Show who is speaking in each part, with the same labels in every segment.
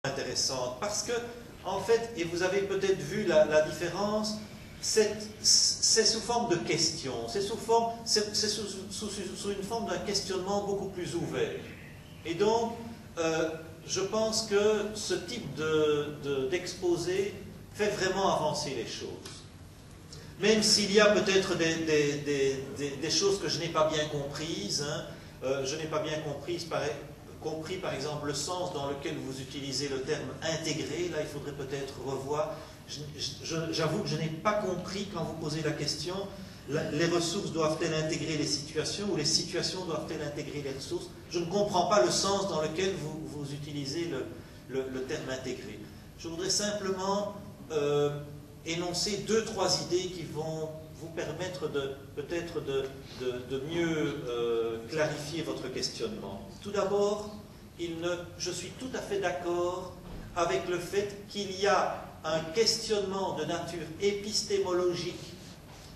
Speaker 1: intéressante parce que, en fait, et vous avez peut-être vu la différence, c'est sous forme de question, c'est sous une forme d'un questionnement beaucoup plus ouvert. Et donc, je pense que ce type d'exposé fait vraiment avancer les choses. Même s'il y a peut-être des choses que je n'ai pas bien comprises, hein, je n'ai pas bien compris par exemple le sens dans lequel vous utilisez le terme intégré. Là, il faudrait peut-être revoir. J'avoue que je n'ai pas compris quand vous posez la question, les ressources doivent-elles intégrer les situations ou les situations doivent-elles intégrer les ressources? Je ne comprends pas le sens dans lequel vous utilisez le terme intégré. Je voudrais simplement énoncer 2-3 idées qui vont vous permettre peut-être de mieux clarifier votre questionnement. Tout d'abord, je suis tout à fait d'accord avec le fait qu'il y a un questionnement de nature épistémologique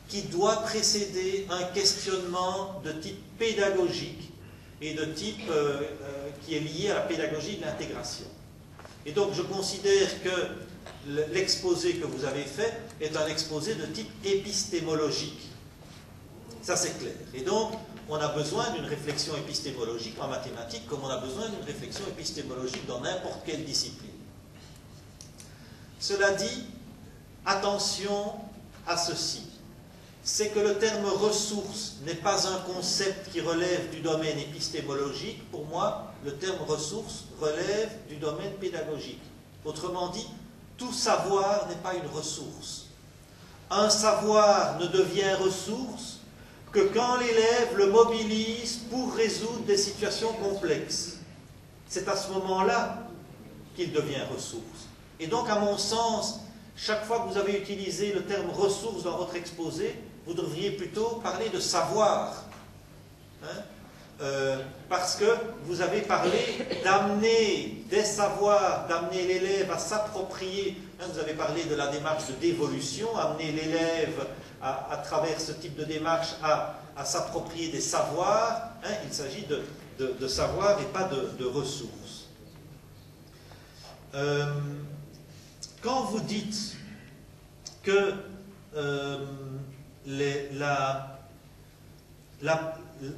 Speaker 1: qui doit précéder un questionnement de type pédagogique et de type qui est lié à la pédagogie de l'intégration. Et donc je considère que l'exposé que vous avez fait est un exposé de type épistémologique. Ça c'est clair. Et donc on a besoin d'une réflexion épistémologique en mathématiques comme on a besoin d'une réflexion épistémologique dans n'importe quelle discipline. Cela dit, attention à ceci. C'est que le terme ressource n'est pas un concept qui relève du domaine épistémologique. Pour moi, le terme ressource relève du domaine pédagogique. Autrement dit, tout savoir n'est pas une ressource. Un savoir ne devient ressource que quand l'élève le mobilise pour résoudre des situations complexes. C'est à ce moment-là qu'il devient ressource. Et donc, à mon sens, chaque fois que vous avez utilisé le terme ressource dans votre exposé, vous devriez plutôt parler de savoir. Hein? Parce que vous avez parlé d'amener des savoirs, d'amener l'élève à s'approprier. Hein, vous avez parlé de la démarche de dévolution, amener l'élève à travers ce type de démarche à s'approprier des savoirs. Hein, il s'agit de savoir et pas de ressources. Quand vous dites que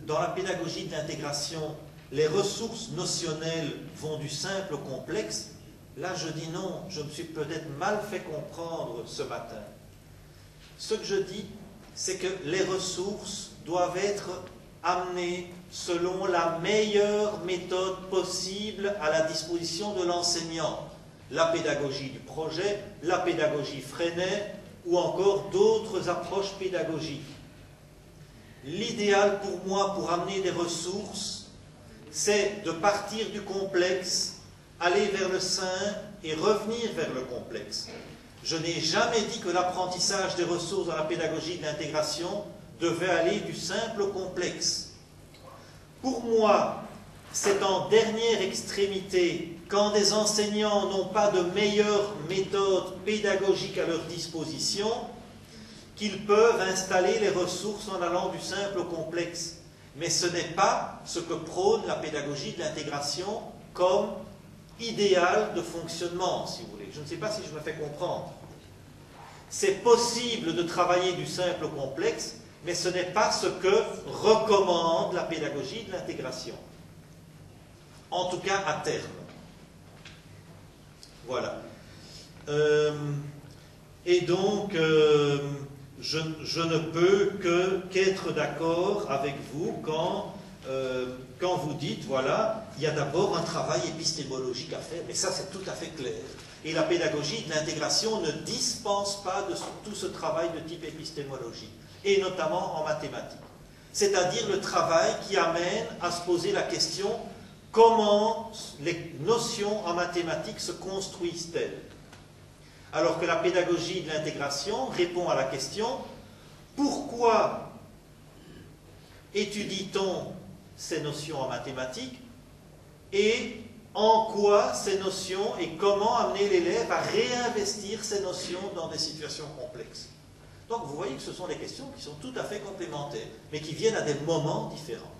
Speaker 1: dans la pédagogie de l'intégration, les ressources notionnelles vont du simple au complexe, là je dis non, je me suis peut-être mal fait comprendre ce matin. Ce que je dis, c'est que les ressources doivent être amenées selon la meilleure méthode possible à la disposition de l'enseignant. La pédagogie du projet, la pédagogie Freinet ou encore d'autres approches pédagogiques. L'idéal pour moi pour amener des ressources, c'est de partir du complexe, aller vers le simple et revenir vers le complexe. Je n'ai jamais dit que l'apprentissage des ressources dans la pédagogie de l'intégration devait aller du simple au complexe. Pour moi, c'est en dernière extrémité, quand des enseignants n'ont pas de meilleure méthode pédagogique à leur disposition, qu'ils peuvent installer les ressources en allant du simple au complexe. Mais ce n'est pas ce que prône la pédagogie de l'intégration comme idéal de fonctionnement, si vous voulez. Je ne sais pas si je me fais comprendre. C'est possible de travailler du simple au complexe, mais ce n'est pas ce que recommande la pédagogie de l'intégration. En tout cas, à terme. Voilà. Et donc, je ne peux qu'être d'accord avec vous quand vous dites, voilà, il y a d'abord un travail épistémologique à faire, mais ça c'est tout à fait clair. Et la pédagogie de l'intégration ne dispense pas de tout ce travail de type épistémologique, et notamment en mathématiques. C'est-à-dire le travail qui amène à se poser la question comment les notions en mathématiques se construisent-elles? Alors que la pédagogie de l'intégration répond à la question pourquoi étudie-t-on ces notions en mathématiques et en quoi ces notions et comment amener l'élève à réinvestir ces notions dans des situations complexes. Donc vous voyez que ce sont des questions qui sont tout à fait complémentaires, mais qui viennent à des moments différents.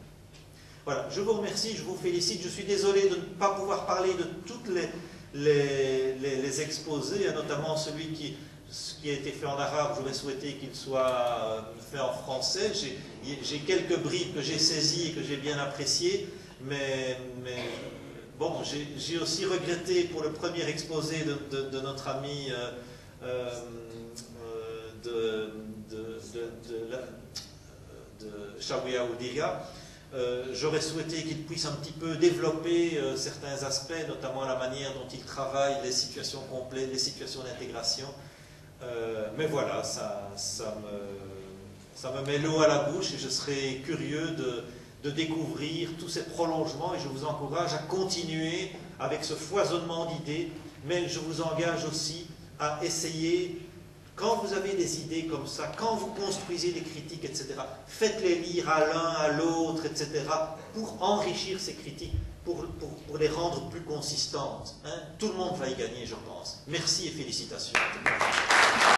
Speaker 1: Voilà, je vous remercie, je vous félicite. Je suis désolé de ne pas pouvoir parler de toutes les exposés, notamment celui qui a été fait en arabe, j'aurais souhaité qu'il soit fait en français. J'ai quelques bribes que j'ai saisies et que j'ai bien appréciées, mais bon, j'ai aussi regretté pour le premier exposé de notre ami de Shawia Oudiria. J'aurais souhaité qu'il puisse un petit peu développer certains aspects, notamment la manière dont il travaille les situations complètes, les situations d'intégration. Mais voilà, ça me met l'eau à la bouche et je serais curieux de découvrir tous ces prolongements et je vous encourage à continuer avec ce foisonnement d'idées, mais je vous engage aussi à essayer, quand vous avez des idées comme ça, quand vous construisez des critiques, etc., faites-les lire à l'un, à l'autre, etc., pour enrichir ces critiques, pour les rendre plus consistantes. Hein. Tout le monde va y gagner, je pense. Merci et félicitations.